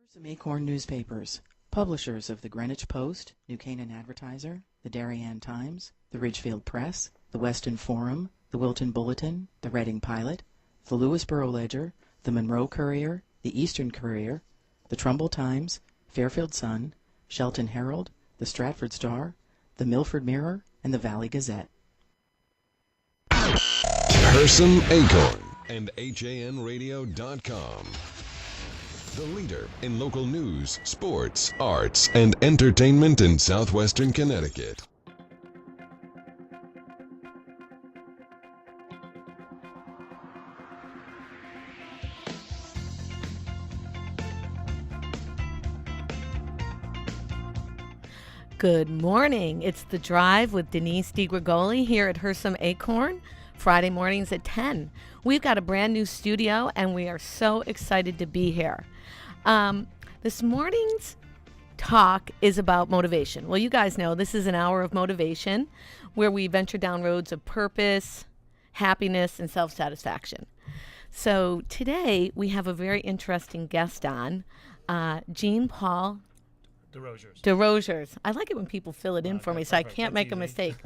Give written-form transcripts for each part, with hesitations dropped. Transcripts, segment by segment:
Hersam Acorn Newspapers, publishers of the Greenwich Post, New Canaan Advertiser, the Darien Times, the Ridgefield Press, the Weston Forum, the Wilton Bulletin, the Reading Pilot, the Lewisboro Ledger, the Monroe Courier, the Eastern Courier, the Trumbull Times, Fairfield Sun, Shelton Herald, the Stratford Star, the Milford Mirror, and the Valley Gazette. Hersam Acorn and HANradio.com. The leader in local news, sports, arts, and entertainment in southwestern Connecticut. Good morning. It's The Drive with Denise DiGrigoli here at Hersam Acorn, Friday mornings at 10. We've got a brand new studio, and we are so excited to be here. This morning's talk is about motivation. Well, you guys know this is an hour of motivation where we venture down roads of purpose, happiness, and self-satisfaction. So today we have a very interesting guest on, Jean Paul DeRosiers. I like it when people fill it in for me so I can't make a mistake,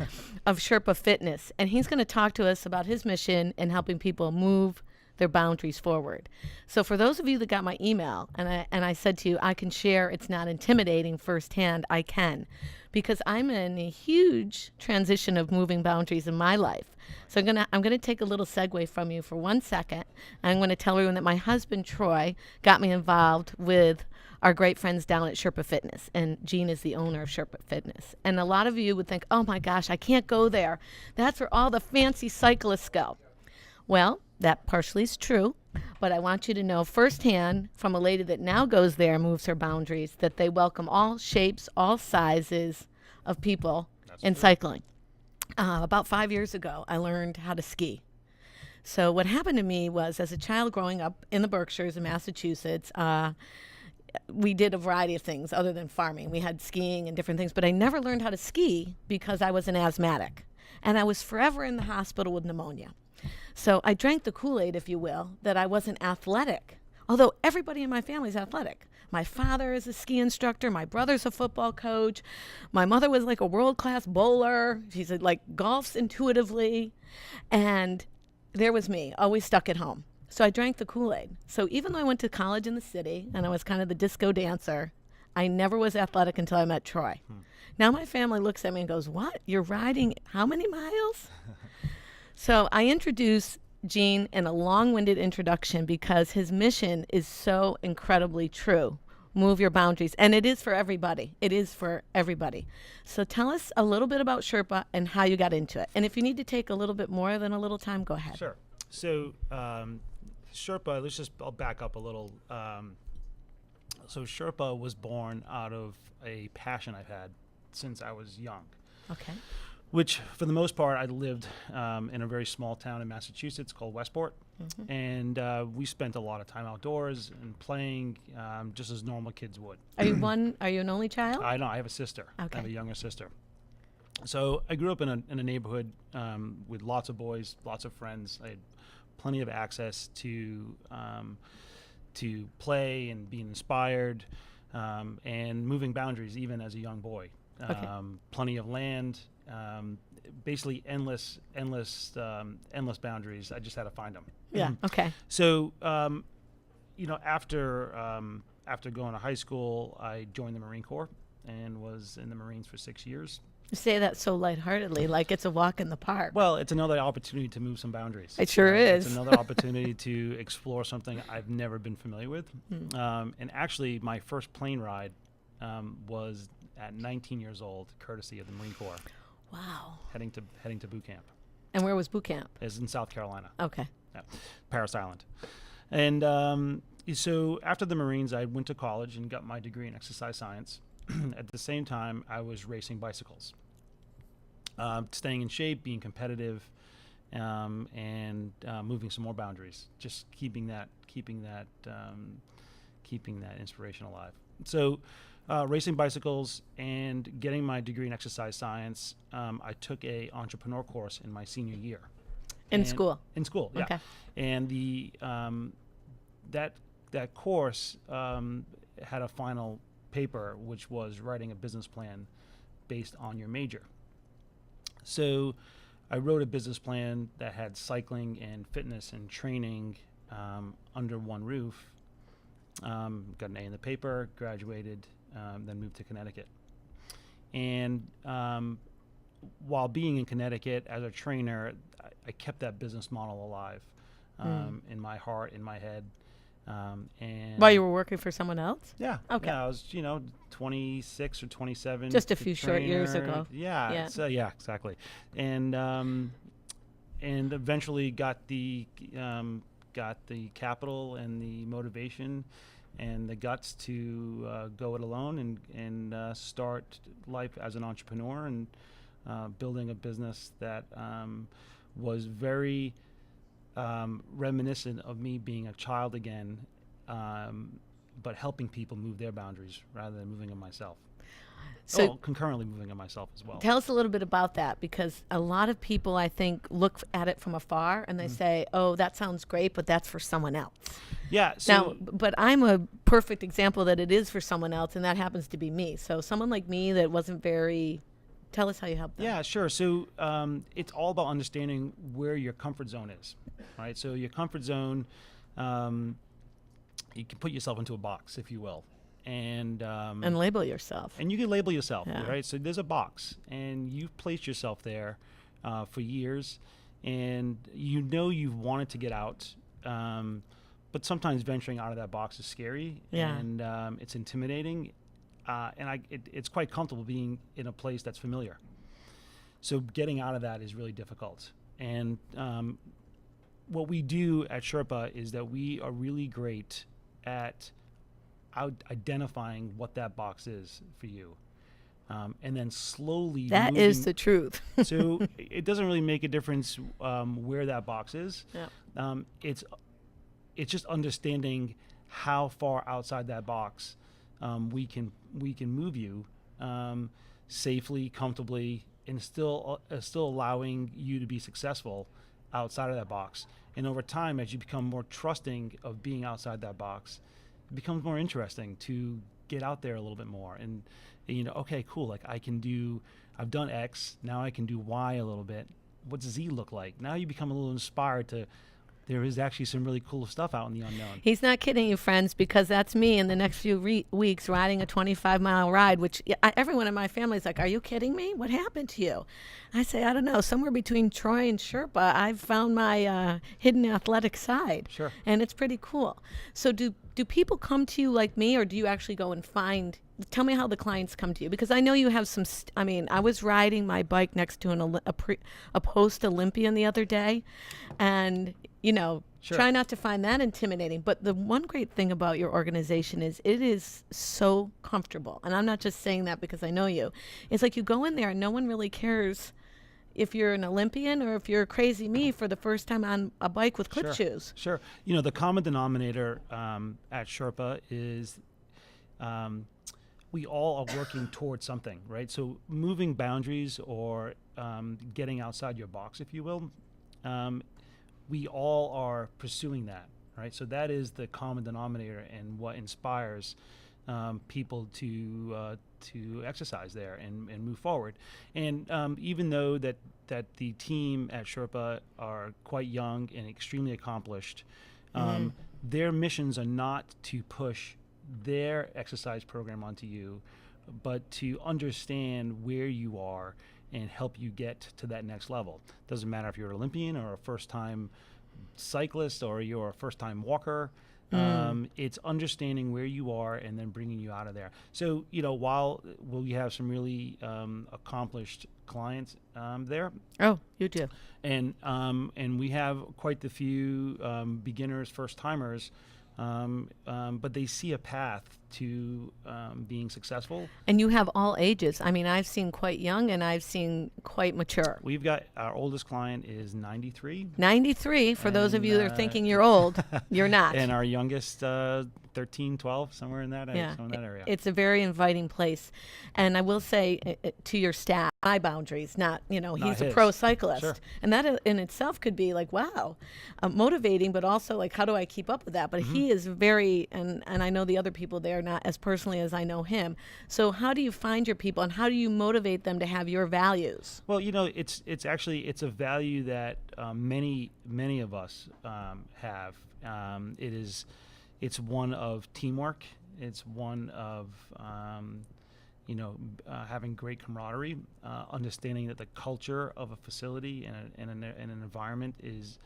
of Sherpa Fitness. And he's going to talk to us about his mission in helping people move their boundaries forward. So for those of you that got my email, and I said to you, I can share, it's not intimidating firsthand, I can. Because I'm in a huge transition of moving boundaries in my life. So I'm gonna take a little segue from you for 1 second. I'm gonna tell everyone that my husband, Troy, got me involved with our great friends down at Sherpa Fitness. And Jean is the owner of Sherpa Fitness. And a lot of you would think, oh my gosh, I can't go there. That's where all the fancy cyclists go. Well, that partially is true, but I want you to know firsthand from a lady that now goes there and moves her boundaries that they welcome all shapes, all sizes of people in cycling. About 5 years ago, I learned how to ski. So what happened to me was, as a child growing up in the Berkshires in Massachusetts, we did a variety of things other than farming. We had skiing and different things, but I never learned how to ski because I was an asthmatic. And I was forever in the hospital with pneumonia. So I drank the Kool-Aid, if you will, that I wasn't athletic, although everybody in my family is athletic. My father is a ski instructor. My brother's a football coach. My mother was like a world-class bowler. She's like golfs intuitively. And there was me, always stuck at home. So I drank the Kool-Aid. So even though I went to college in the city and I was kind of the disco dancer, I never was athletic until I met Troy. Now my family looks at me and goes, what? You're riding how many miles? So I introduce Jean in a long-winded introduction because his mission is so incredibly true. Move your boundaries. And it is for everybody. It is for everybody. So tell us a little bit about Sherpa and how you got into it. And if you need to take a little bit more than a little time, go ahead. Sure. So Sherpa, I'll back up a little. So Sherpa was born out of a passion I've had since I was young. Okay. Which, for the most part, I lived in a very small town in Massachusetts called Westport. Mm-hmm. And we spent a lot of time outdoors and playing just as normal kids would. Are you an only child? I know. I have a sister. Okay. I have a younger sister. So I grew up in a neighborhood with lots of boys, lots of friends. I had plenty of access to play and being inspired and moving boundaries even as a young boy. Okay. Plenty of land. Basically endless boundaries. I just had to find them. Yeah. Okay. So, after going to high school, I joined the Marine Corps and was in the Marines for 6 years. You say that so lightheartedly, like it's a walk in the park. Well, it's another opportunity to move some boundaries. It sure is. It's another opportunity to explore something I've never been familiar with. And actually, my first plane ride was at 19 years old, courtesy of the Marine Corps. Wow. Heading to boot camp. And where was boot camp? It was in South Carolina. Okay. Yeah, Paris Island. And so after the Marines, I went to college and got my degree in exercise science. At the same time, I was racing bicycles, staying in shape, being competitive, and moving some more boundaries. Just keeping that inspiration alive. So. Racing bicycles and getting my degree in exercise science, I took a entrepreneur course in my senior year. In school? In school, yeah. Okay. And that course had a final paper, which was writing a business plan based on your major. So I wrote a business plan that had cycling and fitness and training under one roof. Got an A in the paper, graduated, then moved to Connecticut. And while being in Connecticut as a trainer, I kept that business model alive in my heart, in my head. And While you were working for someone else? Yeah. Okay. Yeah, I was, 26 or 27. Just a few short years ago. Yeah. Yeah. So yeah, exactly. And eventually got the capital and the motivation and the guts to go it alone and start life as an entrepreneur and building a business that was very reminiscent of me being a child again, but helping people move their boundaries rather than moving them myself. So concurrently moving them myself as well. tell us a little bit about that, because a lot of people, I think, look at it from afar and they say, oh, that sounds great, but that's for someone else. Yeah. Now, but I'm a perfect example that it is for someone else, and that happens to be me. So someone like me that wasn't very... Tell us how you help them. Yeah, sure. So it's all about understanding where your comfort zone is, right? So your comfort zone, you can put yourself into a box, if you will. And label yourself. And you can label yourself, Yeah. right? So there's a box, and you've placed yourself there for years, and you've wanted to get out, but sometimes venturing out of that box is scary, Yeah. and it's intimidating, and it's quite comfortable being in a place that's familiar. So getting out of that is really difficult. And what we do at Sherpa is that we are really great at identifying what that box is for you, and then slowly That moving. is the truth. So it doesn't really make a difference where that box is. Yeah. It's just understanding how far outside that box we can move you safely, comfortably, and still allowing you to be successful outside of that box. And over time, as you become more trusting of being outside that box, it becomes more interesting to get out there a little bit more. And okay, cool. Like I've done X, now I can do Y a little bit. What's Z look like? Now you become a little inspired to. There is actually some really cool stuff out in the unknown. He's not kidding you, friends, because that's me in the next few weeks riding a 25-mile ride, which everyone in my family is like, are you kidding me? What happened to you? I say, I don't know. Somewhere between Troy and Sherpa, I've found my hidden athletic side. Sure. And it's pretty cool. So do people come to you like me, or do you actually go and find... Tell me how the clients come to you, because I know you have some... I was riding my bike next to a post-Olympian the other day, and... Sure. Try not to find that intimidating. But the one great thing about your organization is it is so comfortable. And I'm not just saying that because I know you. It's like you go in there and no one really cares if you're an Olympian or if you're crazy me for the first time on a bike with clip shoes. Sure. The common denominator at Sherpa is we all are working towards something, right? So moving boundaries or getting outside your box, if you will, we all are pursuing that, right? So that is the common denominator and what inspires people to exercise there and move forward. And even though that the team at Sherpa are quite young and extremely accomplished, their missions are not to push their exercise program onto you, but to understand where you are and help you get to that next level. Doesn't matter if you're an Olympian or a first-time cyclist or you're a first-time walker. It's understanding where you are and then bringing you out of there. So, while we have some really accomplished clients there. Oh, you do. And we have quite the few beginners, first-timers, but they see a path to being successful. And you have all ages. I've seen quite young and I've seen quite mature. We've got our oldest client is 93. 93, for those of you that are thinking you're old, you're not. And our youngest, 13, 12, somewhere in that area. It's a very inviting place. And I will say to your staff, my boundaries, not he's a pro cyclist. Sure. And that in itself could be like, wow, motivating, but also like, how do I keep up with that? But he is very, and I know the other people there not as personally as I know him. So how do you find your people, and how do you motivate them to have your values? Well, it's a value that many of us have. It's one of teamwork. It's one of having great camaraderie, understanding that the culture of a facility and an environment is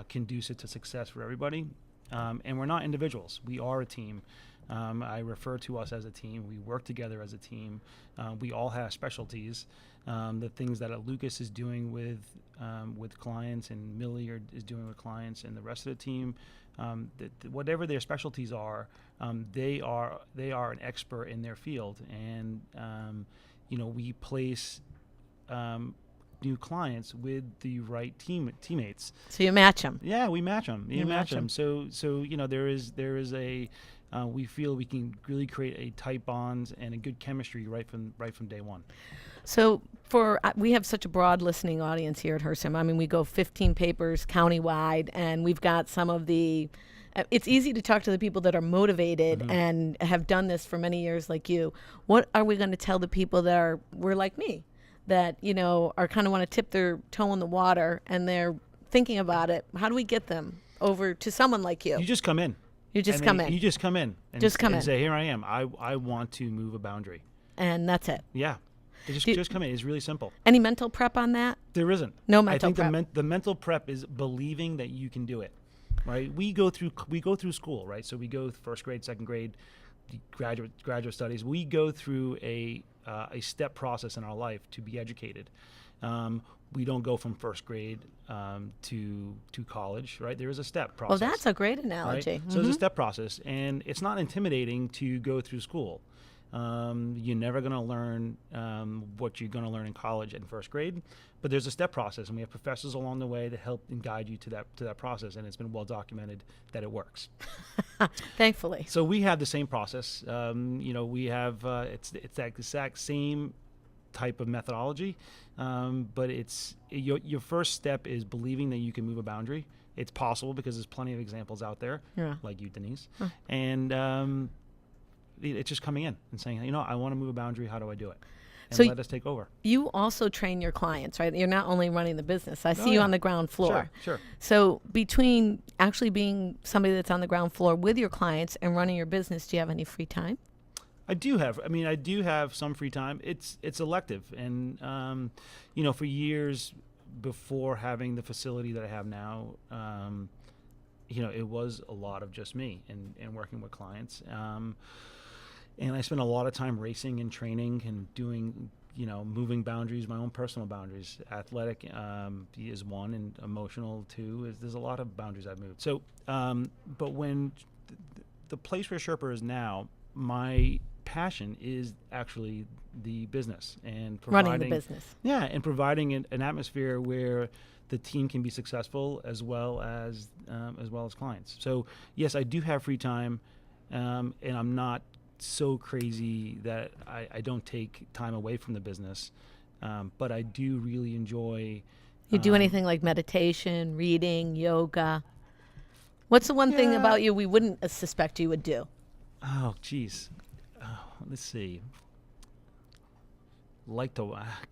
conducive to success for everybody. And we're not individuals. We are a team. I refer to us as a team. We work together as a team. We all have specialties. The things that Lucas is doing with clients and Millie is doing with clients and the rest of the team, whatever their specialties are, they are an expert in their field. And we place new clients with the right teammates. So you match them. Yeah, we match them. You match them. So there is a we feel we can really create a tight bond and a good chemistry right from day one. So we have such a broad listening audience here at Hersam. I mean, we go 15 papers countywide, and we've got some of the. It's easy to talk to the people that are motivated and have done this for many years, like you. What are we going to tell the people that were like me, that are kind of want to tip their toe in the water and they're thinking about it? How do we get them over to someone like you? You just come in. You just come in. You just come in. And just come in. And say, here I am. I want to move a boundary. And that's it. Yeah. Just come in. It's really simple. Any mental prep on that? There isn't. No mental prep. I think the mental prep is believing that you can do it. Right? We go through school, right? So we go first grade, second grade, graduate studies. We go through a step process in our life to be educated. We don't go from first grade to college, right? There is a step process. Oh, that's a great analogy. Right? So there's a step process, and it's not intimidating to go through school. You're never going to learn what you're going to learn in college in first grade, but there's a step process, and we have professors along the way to help and guide you to that process, and it's been well documented that it works. Thankfully. So we have the same process. We have it's that exact same type of methodology, but it's your first step is believing that you can move a boundary. It's possible because there's plenty of examples out there, like you, Denise, and it's just coming in and saying, I want to move a boundary. How do I do it? And let us take over. You also train your clients, right? You're not only running the business. I see you on the ground floor. Sure. So between actually being somebody that's on the ground floor with your clients and running your business, do you have any free time? I do have some free time. It's elective. And, for years before having the facility that I have now, it was a lot of just me and working with clients. And I spent a lot of time racing and training and doing, moving boundaries, my own personal boundaries. Athletic is one, and emotional two. There's a lot of boundaries I've moved. So, but when the place where Sherpa is now, my passion is actually the business and providing running the business. Yeah, and providing an atmosphere where the team can be successful as well as clients. So yes, I do have free time, and I'm not so crazy that I don't take time away from the business, but I do really enjoy. You do anything like meditation, reading, yoga? What's the one thing about you we wouldn't suspect you would do? Oh, geez. Let's see.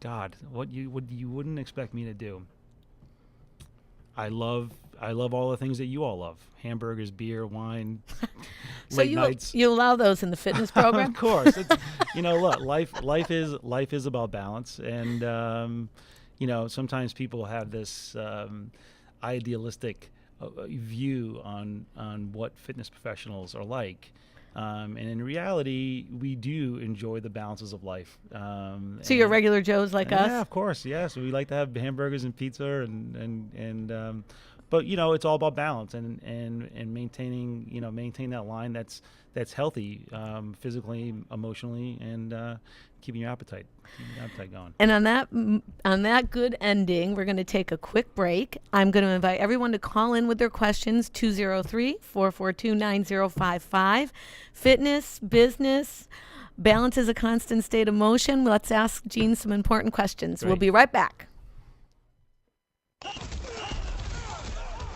God, what you wouldn't expect me to do. I love all the things that you all love: hamburgers, beer, wine, late nights. You allow those in the fitness program? Of course. It's, look, life is about balance, and sometimes people have this idealistic view on what fitness professionals are like. And in reality, we do enjoy the balances of life. So you're regular Joes like us? Yeah, of course. Yes, we like to have hamburgers and pizza, and but it's all about balance and maintain that line that's healthy, physically, emotionally, and keeping your appetite going. And on that good ending, we're going to take a quick break. I'm going to invite everyone to call in with their questions, 203-442-9055. Fitness, business, balance is a constant state of motion. Let's ask Gene some important questions. Great. We'll be right back.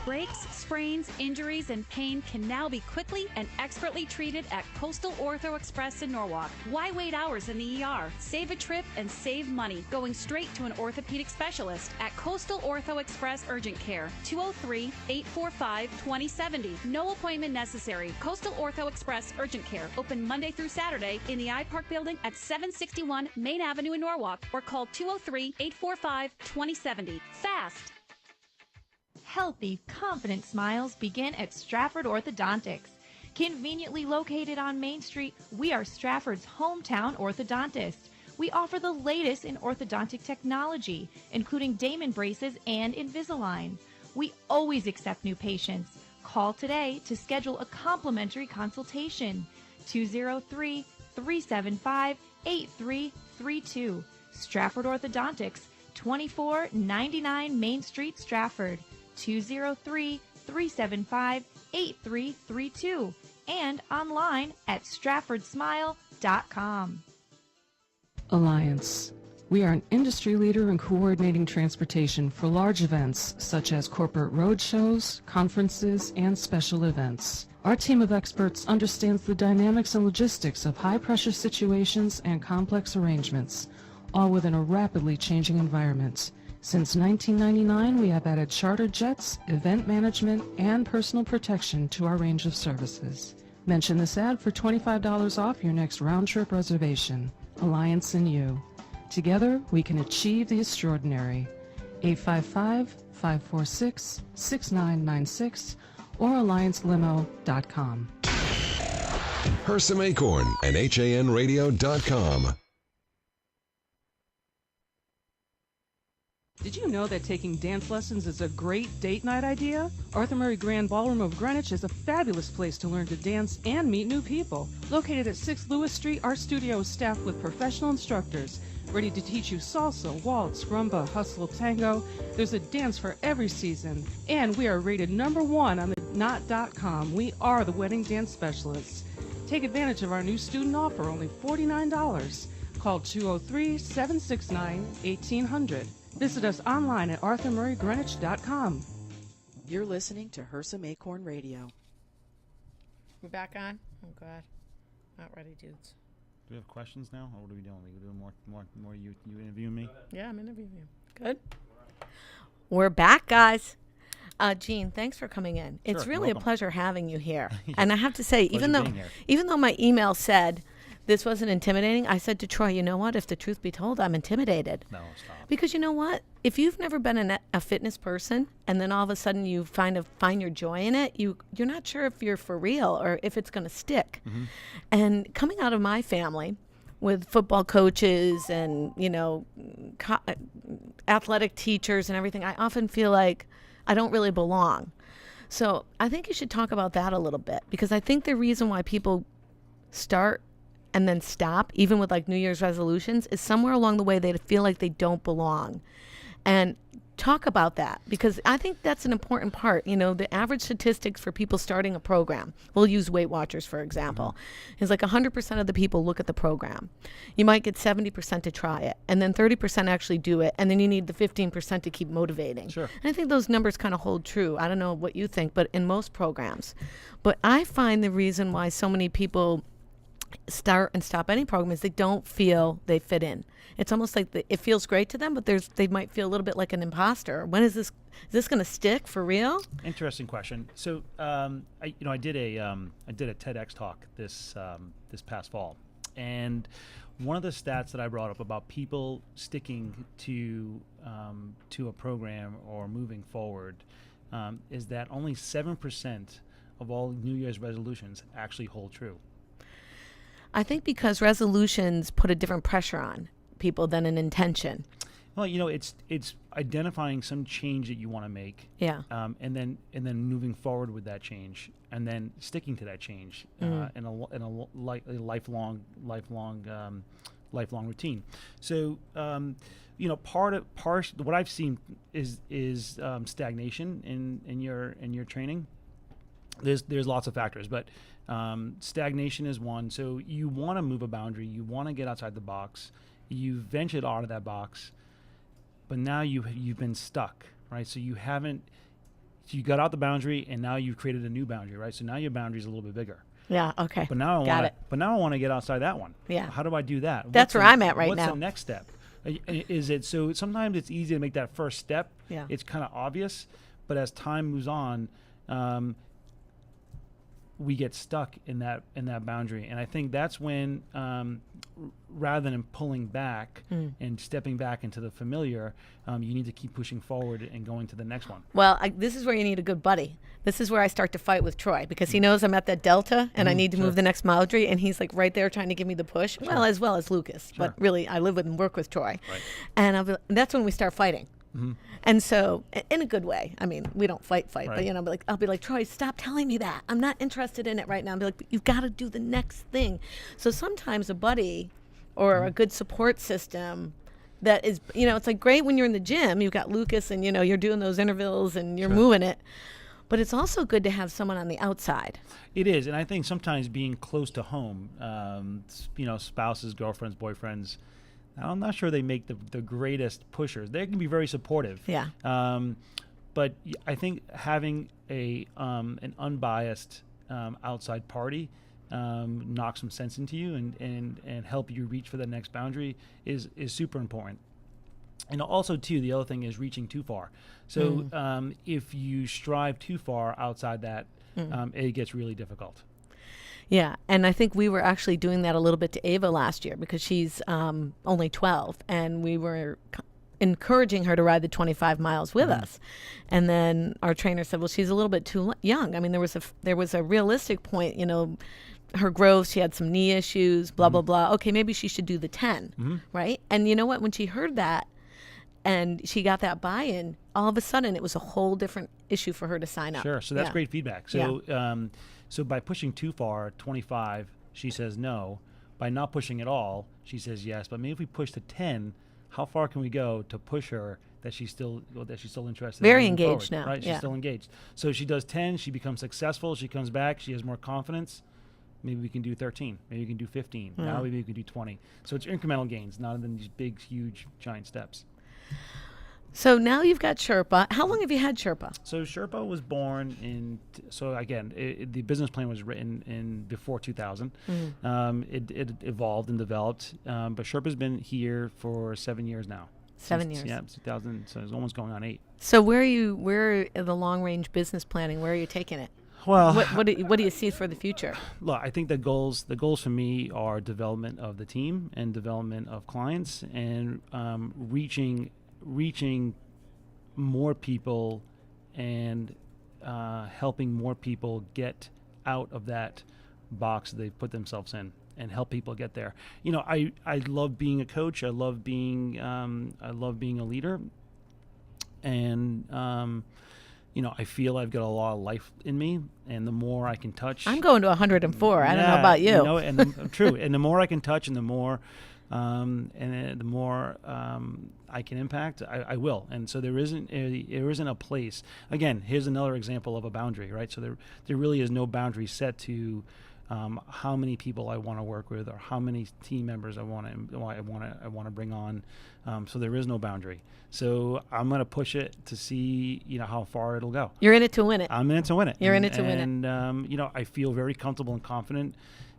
Breaks, sprains, injuries, and pain can now be quickly and expertly treated at Coastal Ortho Express in Norwalk. Why wait hours in the ER? Save a trip and save money going straight to an orthopedic specialist at Coastal Ortho Express Urgent Care, 203-845-2070. No appointment necessary. Coastal Ortho Express Urgent Care, open Monday through Saturday in the iPark building at 761 Main Avenue in Norwalk, or call 203-845-2070. Fast! Healthy, confident smiles begin at Stratford Orthodontics. Conveniently located on Main Street, we are Stratford's hometown orthodontist. We offer the latest in orthodontic technology, including Damon braces and Invisalign. We always accept new patients. Call today to schedule a complimentary consultation. 203-375-8332. Stratford Orthodontics, 2499 Main Street, Stratford. 203-375-8332. And online at stratfordsmile.com. Alliance. We are an industry leader in coordinating transportation for large events such as corporate road shows, conferences, and special events. Our team of experts understands the dynamics and logistics of high-pressure situations and complex arrangements, all within a rapidly changing environment. Since 1999, we have added charter jets, event management, and personal protection to our range of services. Mention this ad for $25 off your next round-trip reservation. Alliance and you. Together, we can achieve the extraordinary. 855-546-6996 or alliancelimo.com. Hersam Acorn and HANradio.com. Did you know that taking dance lessons is a great date night idea? Arthur Murray Grand Ballroom of Greenwich is a fabulous place to learn to dance and meet new people. Located at 6 Lewis Street, our studio is staffed with professional instructors ready to teach you salsa, waltz, rumba, hustle, tango. There's a dance for every season. And we are rated #1 on the Knot.com. We are the wedding dance specialists. Take advantage of our new student offer, only $49. Call 203-769-1800. Visit us online at arthurmurraygreenwich.com. You're listening to Hersam Acorn Radio. We're back on? Oh, God. Not ready, dudes. Do we have questions now, or what are we doing? Are we doing more you interviewing me? Yeah, I'm interviewing you. Good. We're back, guys. Gene, thanks for coming in. It's Sure, really a welcome. pleasure having you here. And I have to say, even being here. though my email said this wasn't intimidating, I said to Troy, you know what? If the truth be told, I'm intimidated. No, stop. Because you know what? If you've never been a fitness person and then all of a sudden you find your joy in it, you're not sure if you're for real or if it's going to stick. Mm-hmm. And coming out of my family with football coaches and, athletic teachers and everything, I often feel like I don't really belong. So I think you should talk about that a little bit, because I think the reason why people start and then stop, even with like New Year's resolutions, is somewhere along the way they feel like they don't belong. And talk about that, because I think that's an important part. The average statistics for people starting a program, we'll use Weight Watchers for example, is like 100% of the people look at the program. You might get 70% to try it, and then 30% actually do it, and then you need the 15% to keep motivating. Sure. And I think those numbers kind of hold true. I don't know what you think, but in most programs. But I find the reason why so many people start and stop any program is they don't feel they fit in. It's almost like it feels great to them, but they might feel a little bit like an imposter. When is this going to stick for real? Interesting question. So, I did a TEDx talk this past fall, and one of the stats that I brought up about people sticking to a program or moving forward is that only 7% of all New Year's resolutions actually hold true. I think because resolutions put a different pressure on people than an intention. Well, it's identifying some change that you want to make. Yeah. And then moving forward with that change, and then sticking to that change in a lifelong routine. So, part of what I've seen is stagnation in your training. There's lots of factors, but stagnation is one. So you want to move a boundary, you want to get outside the box, you've ventured out of that box, but now you've been stuck, right? So you haven't you got out the boundary, and now you've created a new boundary, right? So now your boundary is a little bit bigger. Yeah. Okay. But now Got it. I want to get outside that one. Yeah. How do I do that? That's where I'm at right what's now. What's the next step? Is it so? Sometimes it's easy to make that first step. Yeah. It's kind of obvious, but as time moves on, we get stuck in that boundary, and I think that's when, rather than pulling back and stepping back into the familiar, you need to keep pushing forward and going to the next one. Well, this is where you need a good buddy. This is where I start to fight with Troy, because he knows I'm at that delta and I need to move the next boundary, and he's like right there trying to give me the push. Well, as well as Lucas, but really I live with and work with Troy, Right. and that's when we start fighting. And so, in a good way. I mean, we don't fight, Right. but I'll be like, Troy, stop telling me that. I'm not interested in it right now. I'll be like, you've got to do the next thing. So sometimes a buddy or a good support system that is, it's like great when you're in the gym. You've got Lucas, and you're doing those intervals and you're moving it. But it's also good to have someone on the outside. It is, and I think sometimes being close to home, spouses, girlfriends, boyfriends, I'm not sure they make the greatest pushers. They can be very supportive. Yeah. But I think having an unbiased outside party knock some sense into you and help you reach for the next boundary is super important. And also, too, the other thing is reaching too far. So if you strive too far outside that, it gets really difficult. Yeah, and I think we were actually doing that a little bit to Ava last year, because she's only 12, and we were encouraging her to ride the 25 miles with us. And then our trainer said, well, she's a little bit too young. I mean, there was a realistic point, her growth, she had some knee issues, blah, blah, blah. Okay, maybe she should do the 10, right? And you know what? When she heard that and she got that buy-in, all of a sudden it was a whole different issue for her to sign up. Sure, so that's great feedback. So so by pushing too far, 25, she says no. By not pushing at all, she says yes. But maybe if we push to 10, how far can we go to push her that she's still interested? Very in moving engaged forward, now. right? She's still engaged. So she does 10. She becomes successful. She comes back. She has more confidence. Maybe we can do 13. Maybe we can do 15. Now maybe we can do 20. So it's incremental gains, not in these big, huge, giant steps. So now you've got Sherpa. How long have you had Sherpa? So Sherpa was born the business plan was written in before 2000. It evolved and developed, but Sherpa's been here for 7 years now. 7 years. Yeah, 2000. So it's almost going on 8. So where are the long range business planning? Where are you taking it? Well, what do you see for the future? Look, I think the goals for me are development of the team and development of clients, and reaching more people and helping more people get out of that box they've put themselves in, and help people get there. I love being a coach. I love being a leader, and I feel I've got a lot of life in me, and the more I can touch, I'm going to 104. I don't know about you. And true. And the more I can touch, and the more I can impact, I will. And so there isn't a place. Again, here's another example of a boundary, right? So there really is no boundary set to how many people I want to work with, or how many team members I want to bring on. So there is no boundary. So I'm going to push it to see how far it'll go. You're in it to win it. I'm in it to win it. You're in it to win it. And I feel very comfortable and confident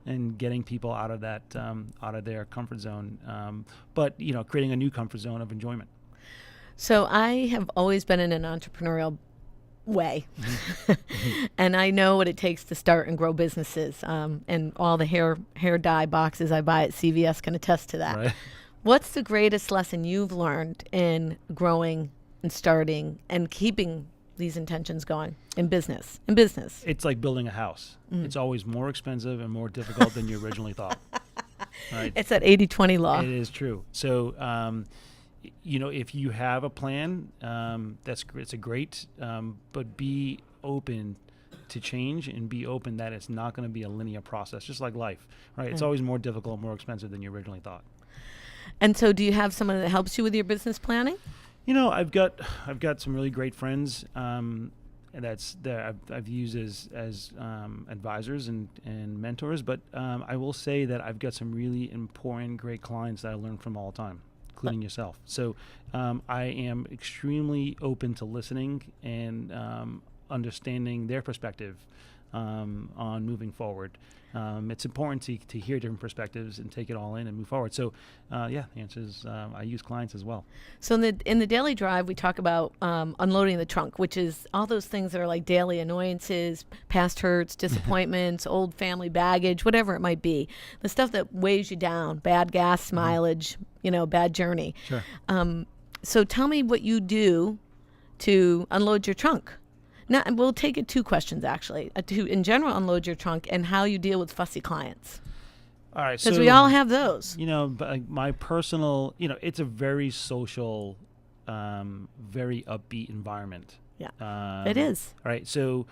in getting people out of that out of their comfort zone, but creating a new comfort zone of enjoyment. So I have always been in an entrepreneurial way, and I know what it takes to start and grow businesses. And all the hair dye boxes I buy at CVS can attest to that. Right. What's the greatest lesson you've learned in growing and starting and keeping these intentions going in business? It's like building a house. It's always more expensive and more difficult than you originally thought. Right? It's that 80-20 law. It is true. So, if you have a plan, it's a great, but be open to change, and be open that it's not going to be a linear process, just like life, right? It's always more difficult, more expensive than you originally thought. And so do you have someone that helps you with your business planning? I've got some really great friends that I've used as advisors and mentors, but I will say that I've got some really important, great clients that I learn from all the time, including yourself. So I am extremely open to listening, and understanding their perspective on moving forward. It's important to hear different perspectives and take it all in and move forward. So, the answer is I use clients as well. So in the daily drive, we talk about unloading the trunk, which is all those things that are like daily annoyances, past hurts, disappointments, old family baggage, whatever it might be. The stuff that weighs you down, bad gas mileage, bad journey. Sure. So tell me what you do to unload your trunk. Now, we'll take it 2 questions, actually. To, in general, unload your trunk and how you deal with fussy clients. All right. Because So we all have those. my personal, it's a very social, very upbeat environment. Yeah, it is. All right. So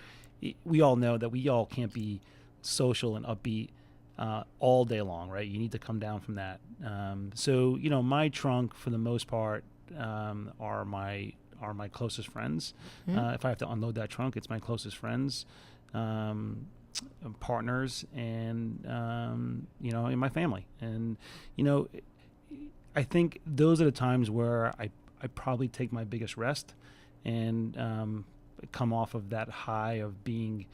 we all know that we all can't be social and upbeat all day long, right? You need to come down from that. So my trunk, for the most part, are my closest friends. If I have to unload that trunk, it's my closest friends, partners, and in my family. And I think those are the times where I probably take my biggest rest and come off of that high of being.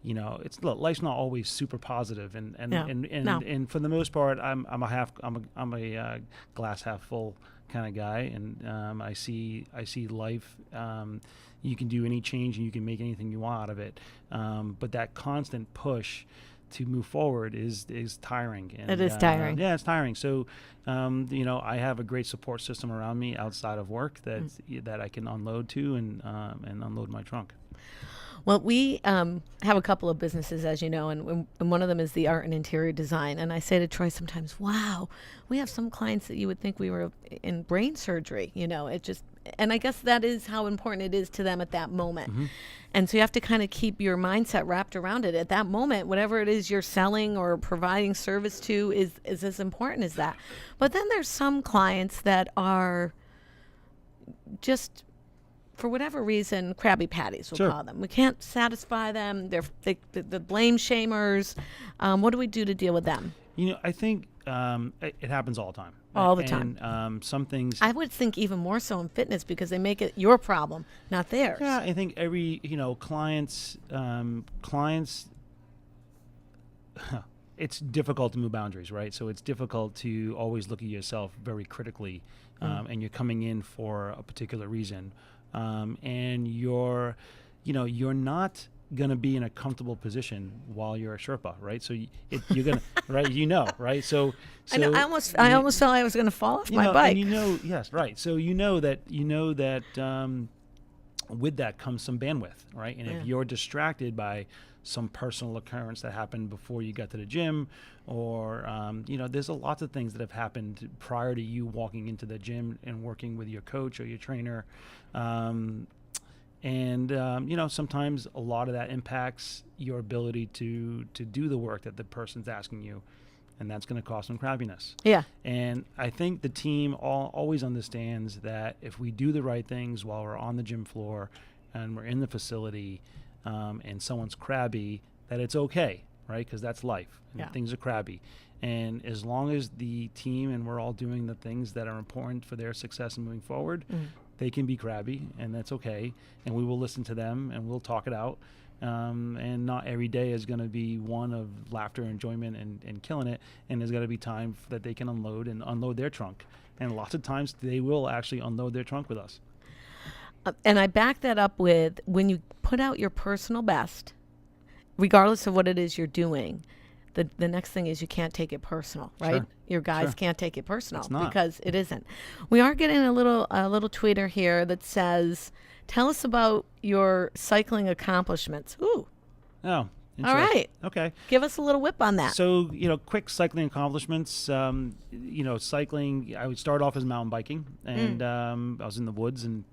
Life's not always super positive, and for the most part, I'm a glass half full kind of guy, and I see life. You can do any change, and you can make anything you want out of it. But that constant push to move forward is tiring. And, it is tiring. Yeah, it's tiring. So, I have a great support system around me outside of work that I can unload to and unload my trunk. Well, we have a couple of businesses, as you know, and one of them is the art and interior design. And I say to Troy sometimes, wow, we have some clients that you would think we were in brain surgery. And I guess that is how important it is to them at that moment. Mm-hmm. And so you have to kind of keep your mindset wrapped around it. At that moment, whatever it is you're selling or providing service to is as important as that. But then there's some clients that are just, for whatever reason, Krabby Patties, we'll call them. We can't satisfy them. They're the blame shamers. What do we do to deal with them? I think it happens all the time. All the time. And some things. I would think even more so in fitness because they make it your problem, not theirs. Yeah, I think every clients. It's difficult to move boundaries, right? So it's difficult to always look at yourself very critically, and you're coming in for a particular reason. And you're not going to be in a comfortable position while you're a Sherpa, right? So you're going to, right? Right? So I know, I almost felt I was going to fall off my bike. And yes, right. So you know that with that comes some bandwidth, right? And if you're distracted by some personal occurrence that happened before you got to the gym, or there's a lots of things that have happened prior to you walking into the gym and working with your coach or your trainer, sometimes a lot of that impacts your ability to do the work that the person's asking you, and that's going to cause some crabbiness. Yeah. And I think the team always understands that if we do the right things while we're on the gym floor and we're in the facility, and someone's crabby, that it's okay, right? Because that's life. And things are crabby. And as long as the team and we're all doing the things that are important for their success and moving forward, they can be crabby, and that's okay. And we will listen to them, and we'll talk it out. And not every day is going to be one of laughter, enjoyment, and killing it. And there's got to be time that they can unload their trunk. And lots of times they will actually unload their trunk with us. And I back that up with when you put out your personal best, regardless of what it is you're doing, the next thing is you can't take it personal, right? Sure. Your guys can't take it personal because it isn't. We are getting a little tweeter here that says, tell us about your cycling accomplishments. Ooh. Oh, all right. Okay. Give us a little whip on that. So, quick cycling accomplishments. Cycling, I would start off as mountain biking, and I was in the woods and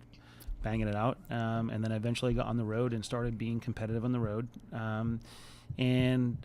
banging it out, and then I eventually got on the road and started being competitive on the road. In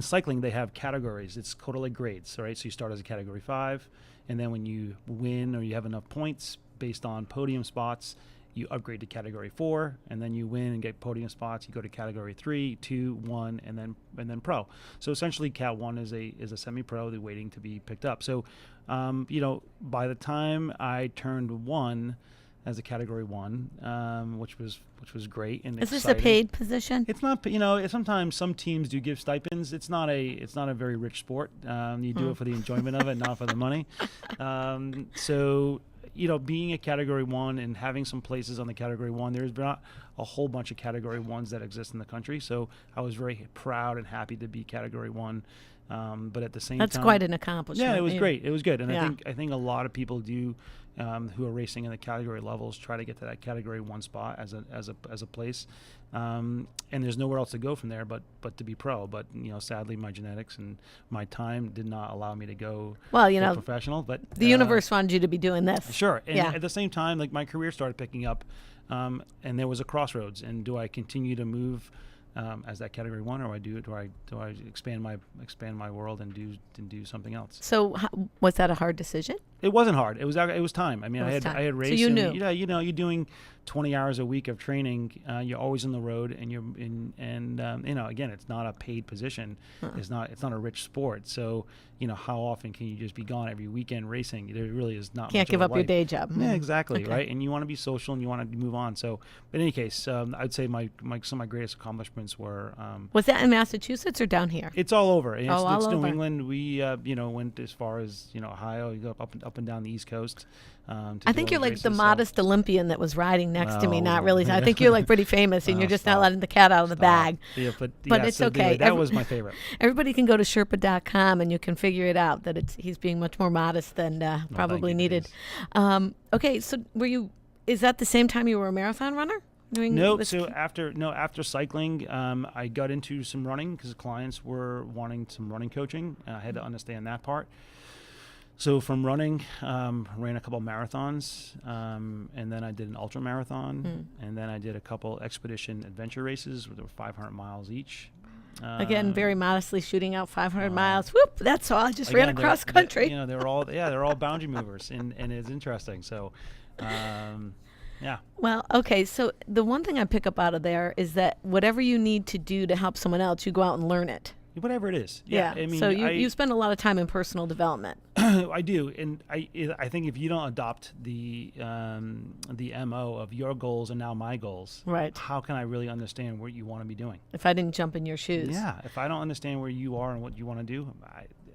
cycling, they have categories. It's sort of like grades, right? So you start as a category 5, and then when you win or you have enough points based on podium spots, you upgrade to category 4, and then you win and get podium spots. You go to category 3, 2, 1, and then pro. So essentially, Cat 1 is a semi-pro. They're waiting to be picked up. So, by the time I turned 1, as a Category 1, which was great and Is this exciting. a paid position? It's not, sometimes some teams do give stipends. It's not a very rich sport. You do it for the enjoyment of it, not for the money. So, being a Category 1 and having some places on the Category 1, there's not a whole bunch of Category 1s that exist in the country. So I was very proud and happy to be Category 1. But at the same time, That's quite an accomplishment. Yeah, it was great. It was good, and Yeah. I think a lot of people do who are racing in the category levels try to get to that Category 1 spot as a place, and there's nowhere else to go from there but to be pro. But sadly, my genetics and my time did not allow me to go full professional. But the universe wanted you to be doing this. Sure, and at the same time, like my career started picking up, and there was a crossroads. And do I continue to move as that Category 1, or do I expand my world and do something else? So was that a hard decision? It wasn't hard. It was time. I mean, I had raced. So you knew. You're doing 20 hours a week of training. You're always on the road, and again, it's not a paid position. It's not a rich sport. So how often can you just be gone every weekend racing? There really is not. Can't much give of a up your life. day job. Yeah, exactly. Okay. Right, and you want to be social and you want to move on. So, but in any case, I'd say some of my greatest accomplishments were. Was that in Massachusetts or down here? It's all over. It's all New over. England. We went as far as Ohio. You go up and down the East Coast. I think you're like the races, modest Olympian that was riding next to me. Well, Not really. I think you're like pretty famous, and Oh, you're just not stop. letting the cat out of the bag. Yeah, But it's so okay. anyway, that was my favorite. Everybody can go to Sherpa.com and you can figure it out that he's being much more modest than probably you, needed. Okay, so is that the same time you were a marathon runner? No, so after cycling, I got into some running because clients were wanting some running coaching. I had to understand that part. So from running, ran a couple marathons, and then I did an ultra marathon, and then I did a couple expedition adventure races where there were 500 miles each. Again, very modestly shooting out 500 miles. Whoop! That's all. I just ran across country. They're all boundary movers, and it's interesting. So, yeah. Well, okay. So the one thing I pick up out of there is that whatever you need to do to help someone else, you go out and learn it. Whatever it is. Yeah. I mean, so you spend a lot of time in personal development. I do, and I think if you don't adopt the MO of your goals and now my goals, right? How can I really understand what you want to be doing? If I didn't jump in your shoes. Yeah. If I don't understand where you are and what you want to do,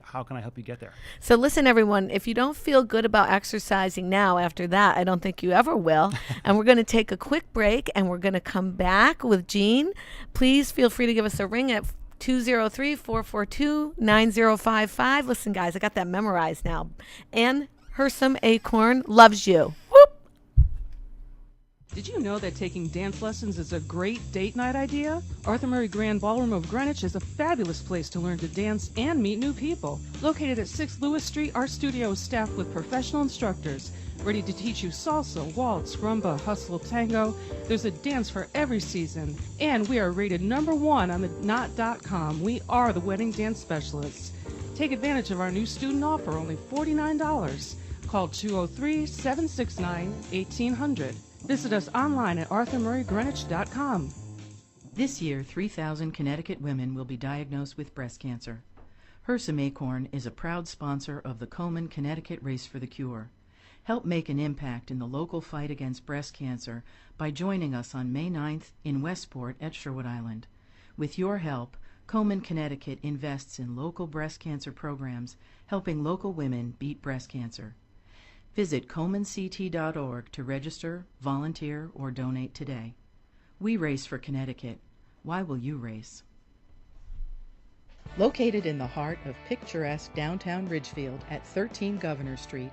how can I help you get there? So listen, everyone, if you don't feel good about exercising now, after that, I don't think you ever will. And we're going to take a quick break, and we're going to come back with Jean. Please feel free to give us a ring at 203-442-9055. Listen, guys, I got that memorized now. And Hersam Acorn loves you. Whoop! Did you know that taking dance lessons is a great date night idea? Arthur Murray Grand Ballroom of Greenwich is a fabulous place to learn to dance and meet new people. Located at 6 Lewis Street, our studio is staffed with professional instructors ready to teach you salsa, waltz, rumba, hustle, tango. There's a dance for every season. And we are rated #1 on the Knot.com. We are the wedding dance specialists. Take advantage of our new student offer, only $49. Call 203-769-1800. Visit us online at arthurmurraygreenwich.com. This year, 3,000 Connecticut women will be diagnosed with breast cancer. Hersam Acorn is a proud sponsor of the Komen, Connecticut Race for the Cure. Help make an impact in the local fight against breast cancer by joining us on May 9th in Westport at Sherwood Island. With your help, Komen, Connecticut invests in local breast cancer programs, helping local women beat breast cancer. Visit KomenCT.org to register, volunteer, or donate today. We race for Connecticut. Why will you race? Located in the heart of picturesque downtown Ridgefield at 13 Governor Street,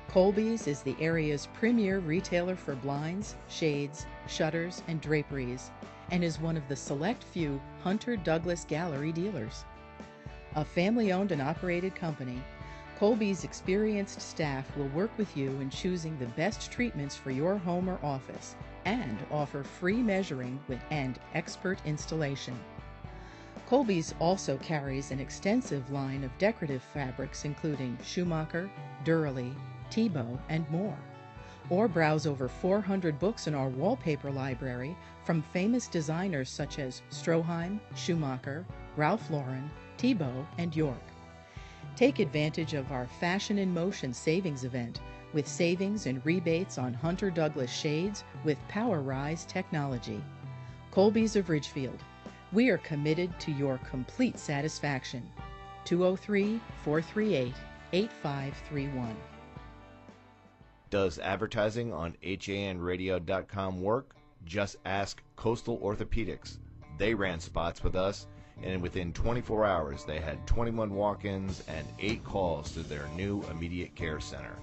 Colby's is the area's premier retailer for blinds, shades, shutters, and draperies, and is one of the select few Hunter Douglas Gallery dealers. A family-owned and operated company, Colby's experienced staff will work with you in choosing the best treatments for your home or office and offer free measuring and expert installation. Colby's also carries an extensive line of decorative fabrics including Schumacher, Durley, Tebow, and more. Or browse over 400 books in our wallpaper library from famous designers such as Stroheim, Schumacher, Ralph Lauren, Tebow, and York. Take advantage of our Fashion in Motion savings event, with savings and rebates on Hunter Douglas shades with Power Rise technology. Colby's of Ridgefield. We are committed to your complete satisfaction. 203-438-8531. Does advertising on HANradio.com work? Just ask Coastal Orthopedics. They ran spots with us, and within 24 hours they had 21 walk-ins and 8 calls to their new immediate care center.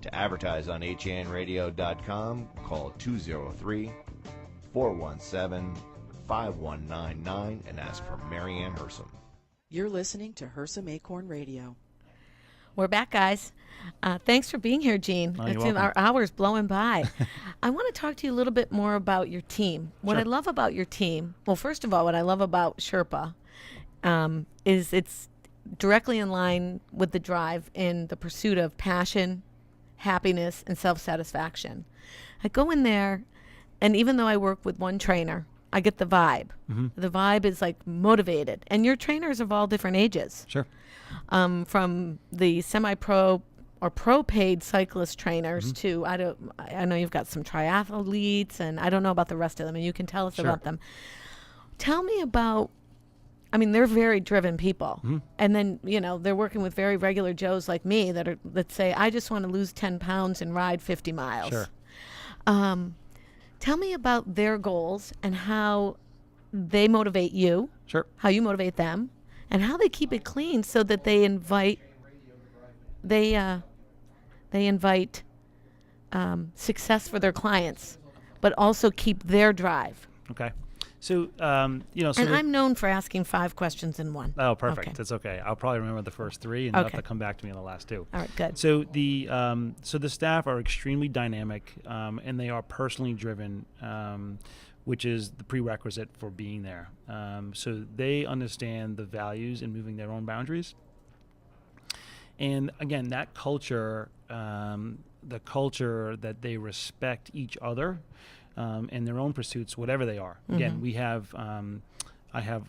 To advertise on HANradio.com, call 203-417-5199 and ask for Marianne Hersam. You're listening to Hersam Acorn Radio. We're back, guys. Thanks for being here, Gene. Oh, you're welcome. Our hour's blowing by. I want to talk to you a little bit more about your team. What Sure. I love about your team, well, first of all, what I love about Sherpa is it's directly in line with the drive in the pursuit of passion, happiness, and self-satisfaction. I go in there, and even though I work with one trainer, I get the vibe. Mm-hmm. The vibe is like motivated. And your trainers of all different ages. Sure. From the semi-pro or pro-paid cyclist trainers to, I know you've got some triathletes, and I don't know about the rest of them, and you can tell us Sure. about them. Tell me about, I mean, they're very driven people. Mm-hmm. And then, they're working with very regular Joes like me that say, I just want to lose 10 pounds and ride 50 miles. Sure. Tell me about their goals and how they motivate you, Sure. how you motivate them, and how they keep it clean so that they invite success for their clients, but also keep their drive. Okay. So, And I'm known for asking 5 questions in one. Oh, perfect. Okay. That's okay. I'll probably remember the first 3, and you'll have to come back to me on the last 2. All right, good. So the staff are extremely dynamic, and they are personally driven, which is the prerequisite for being there. So they understand the values in moving their own boundaries. And again, that culture, the culture that they respect each other and their own pursuits, whatever they are. Mm-hmm. Again, we have, I have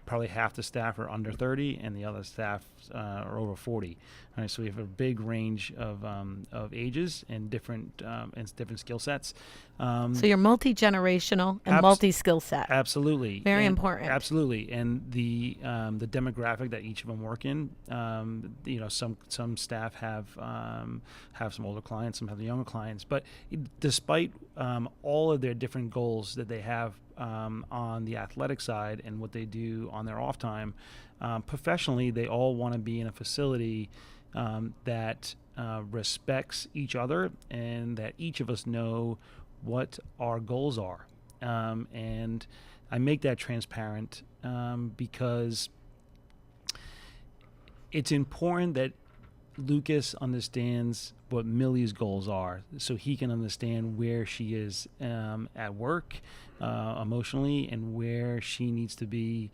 probably half the staff are under 30 and the other staff are over 40. All right, so we have a big range of ages and different skill sets. So you're multi-generational and multi-skill set. Absolutely. Very and important. Absolutely. And the demographic that each of them work in, some staff have some older clients, some have the younger clients. But despite all of their different goals that they have on the athletic side and what they do on their off time, professionally, they all want to be in a facility that respects each other and that each of us know what our goals are. And I make that transparent because it's important that Lucas understands what Millie's goals are so he can understand where she is at work emotionally and where she needs to be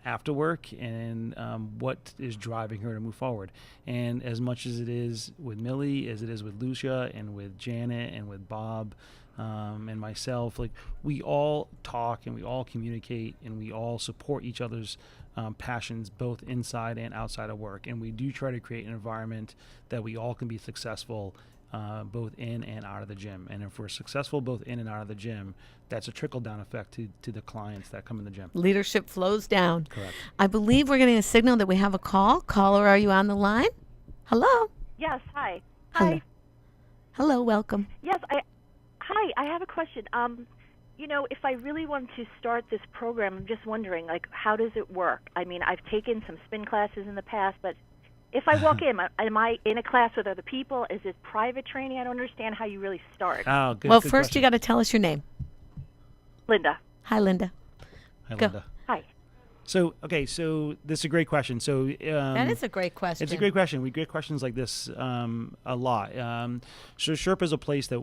after work and what is driving her to move forward. And as much as it is with Millie, as it is with Lucia and with Janet and with Bob and myself, like we all talk and we all communicate and we all support each other's passions both inside and outside of work. And we do try to create an environment that we all can be successful both in and out of the gym. And if we're successful both in and out of the gym, that's a trickle-down effect to the clients that come in the gym. Leadership flows down. Correct. I believe we're getting a signal that we have a call. Caller, are you on the line? Hello? Yes, hi. Hello. Hi. Hello, welcome. Yes, hi, I have a question. If I really want to start this program, I'm just wondering, how does it work? I mean, I've taken some spin classes in the past, but if I walk in, am I in a class with other people? Is it private training? I don't understand how you really start. Oh, good. Well, good first question. you got to tell us your name. Linda. Hi, Linda. Hi, Go. Linda. Hi. So this is a great question. So That is a great question. it's a great question. We get questions like this a lot. So Sherpa is a place that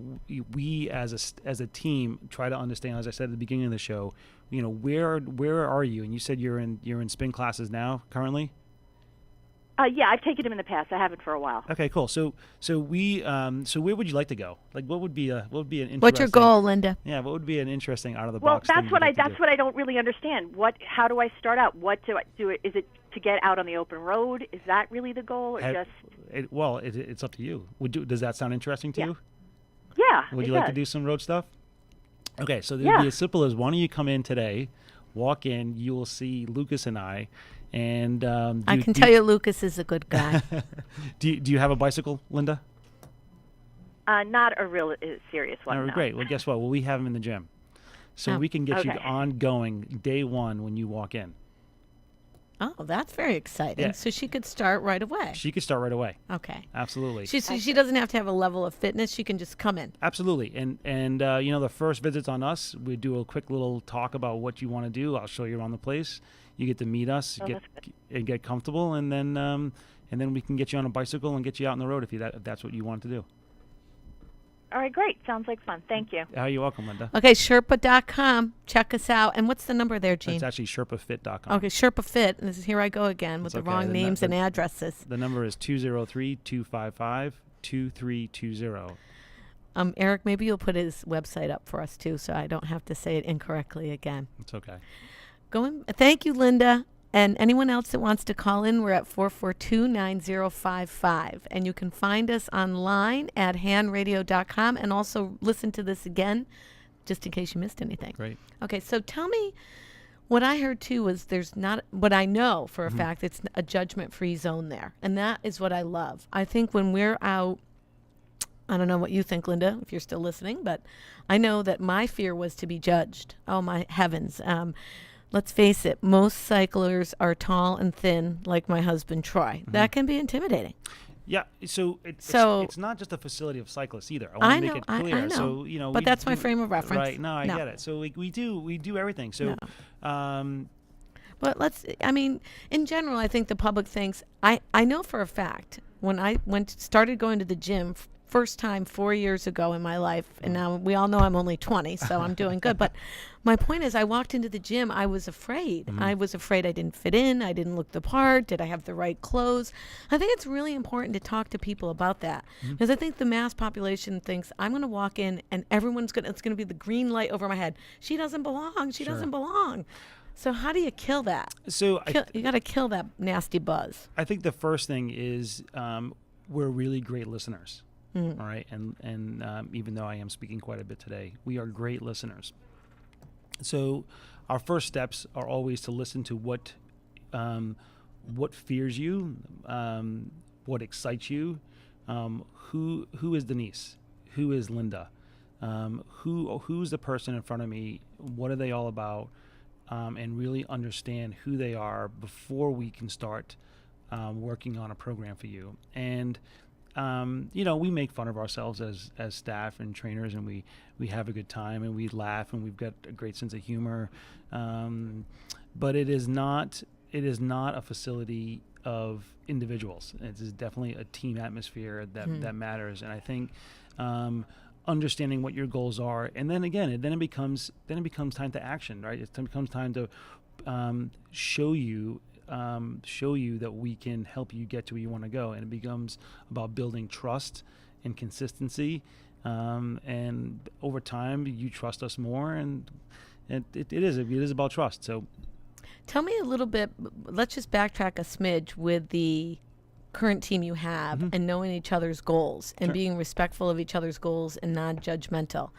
we as a team try to understand. As I said at the beginning of the show, where are you? And you said you're in spin classes now currently. Yeah, I've taken them in the past. I haven't for a while. Okay, cool. So where would you like to go? Like, what would be an interesting? What's your goal, Linda? Yeah, what would be an interesting out of the Well, box? that's what I don't really understand. How do I start out? What do I do? Is it to get out on the open road? Is that really the goal, or just? It's up to you. Does that sound interesting to you? Yeah. Would you like to do some road stuff? Okay, so it would be as simple as, why don't you come in today, walk in, you will see Lucas and I. And I can tell you Lucas is a good guy. do you have a bicycle, Linda? Not a real serious one. No. Great. Well, guess what? Well, we have them in the gym. So we can get you ongoing day one when you walk in. Oh, that's very exciting. Yeah. So she could start right away. She could start right away. Okay. Absolutely. She doesn't have to have a level of fitness. She can just come in. Absolutely. And the first visit's on us. We do a quick little talk about what you want to do. I'll show you around the place. You get to meet us, get comfortable, and then we can get you on a bicycle and get you out on the road if that's what you want to do. All right, great. Sounds like fun. Thank you. You're welcome, Linda. Okay, Sherpa.com. Check us out. And what's the number there, Gene? It's actually SherpaFit.com. Okay, Sherpa Fit. And here I go again with the wrong names and addresses. The number is 203-255-2320. Eric, maybe you'll put his website up for us, too, so I don't have to say it incorrectly again. It's okay. Thank you, Linda. And anyone else that wants to call in, we're at 442-9055. And you can find us online at handradio.com and also listen to this again, just in case you missed anything. Great. Okay, so tell me, what I heard too was there's not, what I know for a fact, it's a judgment-free zone there. And that is what I love. I think when we're out, I don't know what you think, Linda, if you're still listening, but I know that my fear was to be judged. Oh, my heavens. Let's face it, most cyclers are tall and thin, like my husband, Troy. That can be intimidating. Yeah, so it's not just a facility of cyclists either. I want to make it clear. I know. So, but that's my frame of reference. Right, no, I get it. So we do everything. So, but in general, I think the public thinks, I know for a fact, when I started going to the gym first time 4 years ago in my life, and now we all know I'm only 20, so I'm doing good. But my point is, I walked into the gym, I was afraid. I was afraid I didn't fit in, I didn't look the part, did I have the right clothes? I think it's really important to talk to people about that, because I think the mass population thinks, I'm going to walk in and it's going to be the green light over my head. She doesn't belong, she doesn't belong. So how do you kill that? So you got to kill that nasty buzz. I think the first thing is we're really great listeners. All right, and even though I am speaking quite a bit today, we are great listeners. So our first steps are always to listen to what fears you, what excites you, who is Denise, who is Linda, who's the person in front of me, what are they all about, and really understand who they are before we can start working on a program for you. And we make fun of ourselves as staff and trainers, and we have a good time and we laugh and we've got a great sense of humor. But it is not a facility of individuals. It is definitely a team atmosphere that matters. And I think understanding what your goals are, and then it becomes time to action, right? It becomes time to show you that we can help you get to where you want to go, and it becomes about building trust and consistency, and over time you trust us more, and it is about trust. So tell me a little bit, let's just backtrack a smidge with the current team you have, and knowing each other's goals and being respectful of each other's goals and non-judgmental.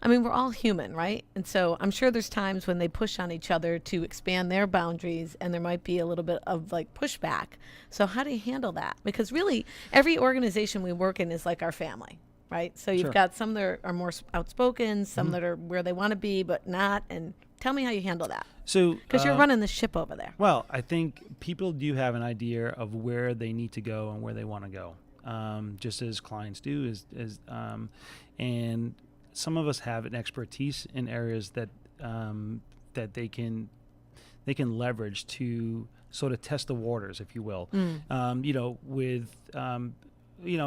I mean, we're all human, right? And so I'm sure there's times when they push on each other to expand their boundaries, and there might be a little bit of pushback. So how do you handle that? Because really, every organization we work in is like our family, right? So you've got some that are more outspoken, some that are where they want to be but not. And tell me how you handle that. So because you're running the ship over there. Well, I think people do have an idea of where they need to go and where they want to go, just as clients do. And some of us have an expertise in areas that they can leverage to sort of test the waters, if you will. With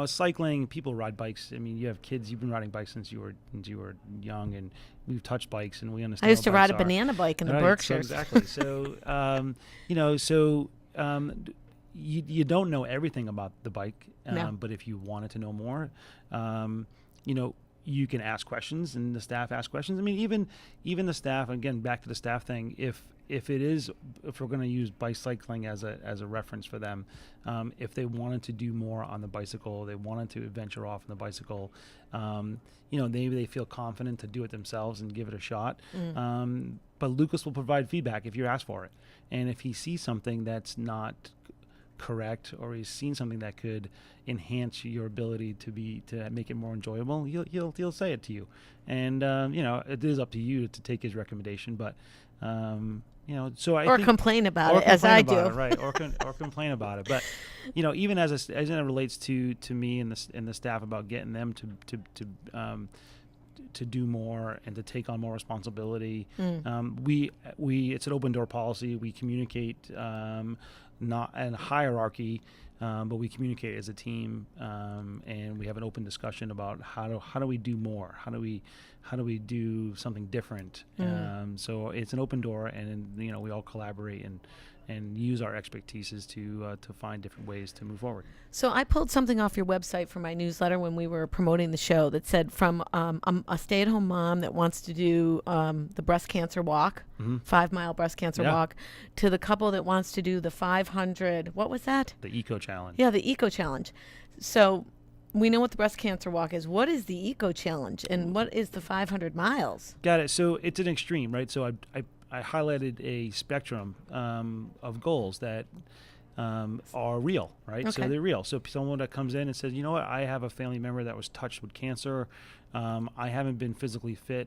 cycling, people ride bikes. I mean, you have kids. You've been riding bikes since you were young, and we've touched bikes, and we understand. I used to ride a banana bike in the Berkshires. So exactly. So you don't know everything about the bike, No. but if you wanted to know more, you can ask questions, and the staff ask questions. I mean, even the staff, again, back to the staff thing, if we're going to use bicycling as a reference for them, if they wanted to do more on the bicycle, they wanted to venture off on the bicycle, maybe they feel confident to do it themselves and give it a shot. But Lucas will provide feedback if you ask for it, and if he sees something that's not correct, or he's seen something that could enhance your ability to make it more enjoyable, he'll say it to you, and it is up to you to take his recommendation. But so I think, complain about it, as I do. Right, or complain about it. But even as it relates to me and the staff about getting them to do more and to take on more responsibility. We it's an open door policy. We communicate not in hierarchy, but we communicate as a team, and we have an open discussion about how do we do more? How do we do something different? So it's an open door, and we all collaborate and use our expertise to find different ways to move forward. So I pulled something off your website for my newsletter when we were promoting the show that said, from a stay-at-home mom that wants to do the breast cancer walk, 5-mile breast cancer walk, to the couple that wants to do the 500, what was that? The Eco Challenge. Yeah, the Eco Challenge. So we know what the breast cancer walk is. What is the Eco Challenge, and what is the 500 miles? Got it. So it's an extreme, right? So I highlighted a spectrum of goals that are real, right? Okay. So they're real. So someone that comes in and says, you know what, I have a family member that was touched with cancer. I haven't been physically fit.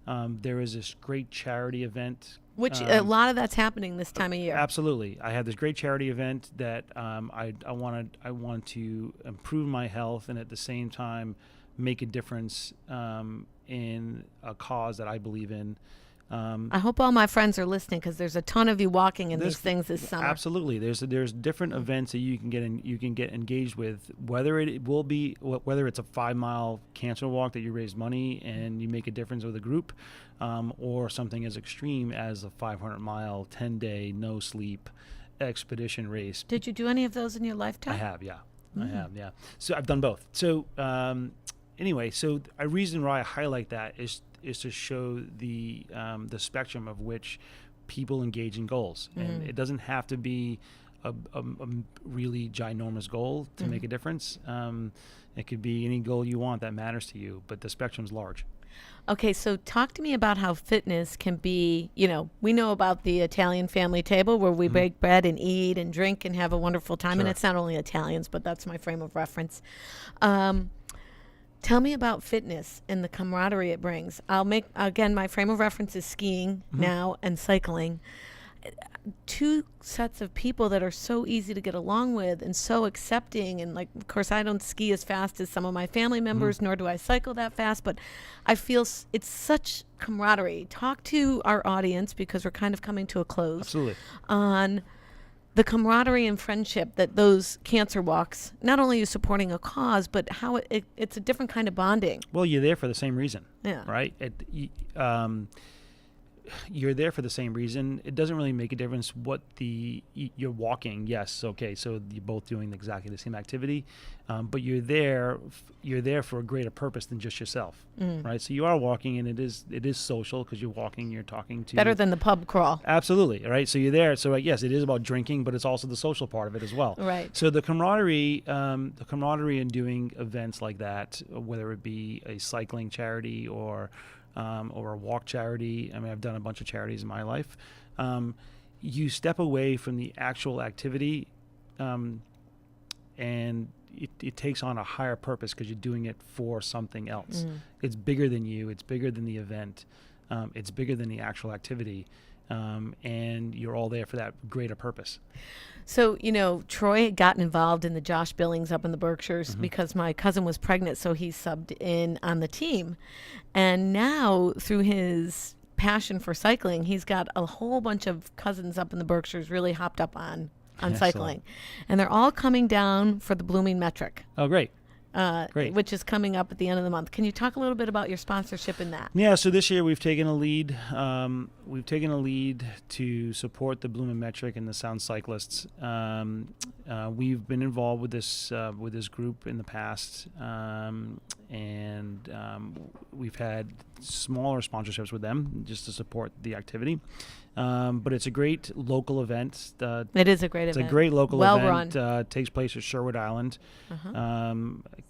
There is this great charity event. Which a lot of that's happening this time of year. Absolutely. I have this great charity event that I want to improve my health, and at the same time make a difference in a cause that I believe in. I hope all my friends are listening, because there's a ton of you walking in these things this summer. Absolutely, there's different events that you can get engaged with. Whether it's a 5-mile cancer walk that you raise money and you make a difference with a group, or something as extreme as a 500-mile 10-day no sleep expedition race. Did you do any of those in your lifetime? I have, yeah. I have, yeah. So I've done both. So anyway, so a reason why I highlight that is to show the spectrum of which people engage in goals. And it doesn't have to be a really ginormous goal to make a difference. It could be any goal you want that matters to you, but the spectrum's large. Okay, so talk to me about how fitness can be, we know about the Italian family table where we bake bread and eat and drink and have a wonderful time. Sure. And it's not only Italians, but that's my frame of reference. Tell me about fitness and the camaraderie it brings. Again, my frame of reference is skiing now and cycling. Two sets of people that are so easy to get along with and so accepting. And of course, I don't ski as fast as some of my family members, nor do I cycle that fast, but I feel it's such camaraderie. Talk to our audience, because we're kind of coming to a close. Absolutely. On the camaraderie and friendship that those cancer walks, not only are supporting a cause, but how it's a different kind of bonding. Well, you're there for the same reason. Yeah. Right? You're there for the same reason. It doesn't really make a difference what you're walking. Yes, okay, so you're both doing exactly the same activity, but you're there for a greater purpose than just yourself, right? So you are walking, and it is social, because you're walking, you're talking to better than the pub crawl. Absolutely, right? So you're there. So yes, it is about drinking, but it's also the social part of it as well. Right. So the camaraderie in doing events like that, whether it be a cycling charity or a walk charity. I mean, I've done a bunch of charities in my life. You step away from the actual activity, and it takes on a higher purpose, because you're doing it for something else. It's bigger than you. It's bigger than the event. It's bigger than the actual activity. And you're all there for that greater purpose. So, Troy had gotten involved in the Josh Billings up in the Berkshires because my cousin was pregnant, so he subbed in on the team. And now, through his passion for cycling, he's got a whole bunch of cousins up in the Berkshires really hopped up on cycling. And they're all coming down for the Blooming Metric. Oh, great. Great. which is coming up at the end of the month. Can you talk a little bit about your sponsorship in that? Yeah, so this year we've taken a lead. To support the Blumenmetric and the Sound Cyclists. We've been involved with this group in the past, and we've had smaller sponsorships with them just to support the activity. But it's a great local event. It is a great event. It's a great local well event. Run. Takes place at Sherwood Island. Uh-huh. I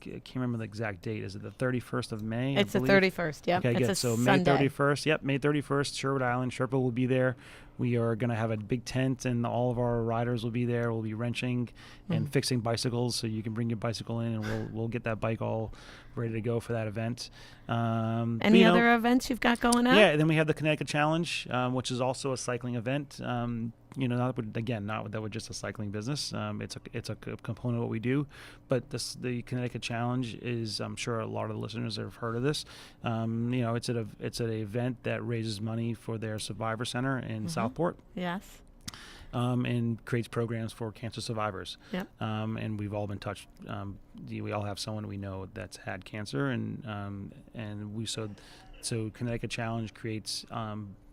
can't remember the exact date. Is it the 31st of May? It's the 31st, yeah. Okay, it's good. a So Sunday. May 31st. Yep, May 31st, Sherwood Island. Sherpa will be there. We are going to have a big tent, and all of our riders will be there. We'll be wrenching and fixing bicycles, so you can bring your bicycle in, and we'll get that bike all ready to go for that event. Any other events you've got going on? Yeah, and then we have the Connecticut Challenge, which is also a cycling event. Not that we're just a cycling business. It's a component of what we do, but the Connecticut Challenge is, I'm sure a lot of the listeners have heard of this. It's an event that raises money for their Survivor Center in Southport. Yes. And creates programs for cancer survivors. Yep. And we've all been touched. We all have someone we know that's had cancer, so Connecticut Challenge creates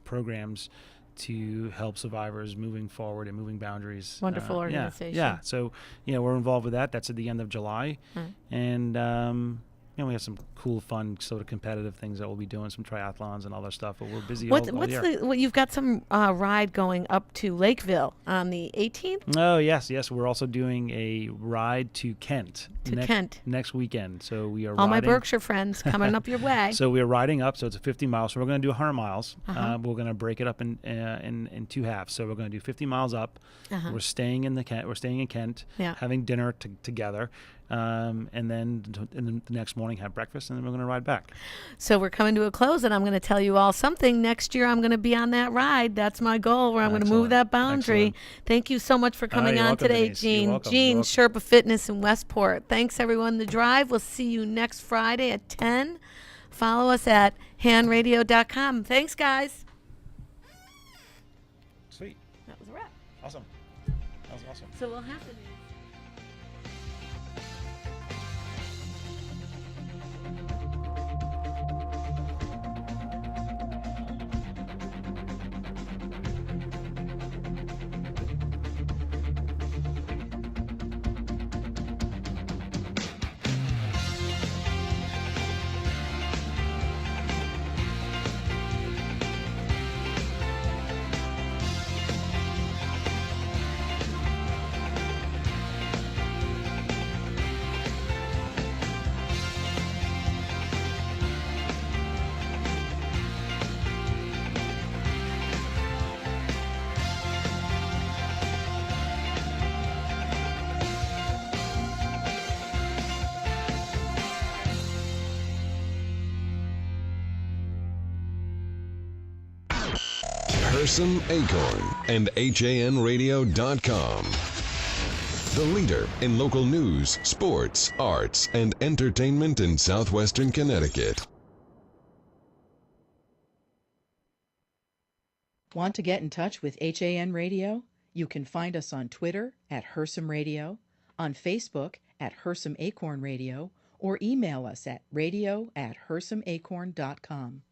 programs to help survivors moving forward and moving boundaries. Wonderful organization. Yeah. So, we're involved with that. That's at the end of July. And, we have some cool, fun, sort of competitive things that we'll be doing, some triathlons and other stuff, but we're busy all year. You've got some ride going up to Lakeville on the 18th? Oh, yes. We're also doing a ride to Kent. Next weekend. So we are all my Berkshire friends coming up your way. So we are riding up. So it's a 50 miles. So we're going to do 100 miles. We're going to break it up in two halves. So we're going to do 50 miles up. We're staying in Kent. Having dinner together. And then the next morning have breakfast, and then we're going to ride back. So we're coming to a close, and I'm going to tell you all something. Next year, I'm going to be on that ride. That's my goal, where I'm going to move that boundary. Excellent. Thank you so much for coming on welcome, today, Denise. You're Gene. welcome. Gene, You're welcome. Sherpa Fitness in Westport. Thanks, everyone. The Drive. We'll see you next Friday at 10. Follow us at handradio.com. Thanks, guys. Sweet. That was a wrap. Awesome. That was awesome. So we'll have to Hersam Acorn and HANradio.com. The leader in local news, sports, arts, and entertainment in southwestern Connecticut. Want to get in touch with HAN Radio? You can find us on Twitter at Hersam Radio, on Facebook at Hersam Acorn Radio, or email us at radio@hersamacorn.com.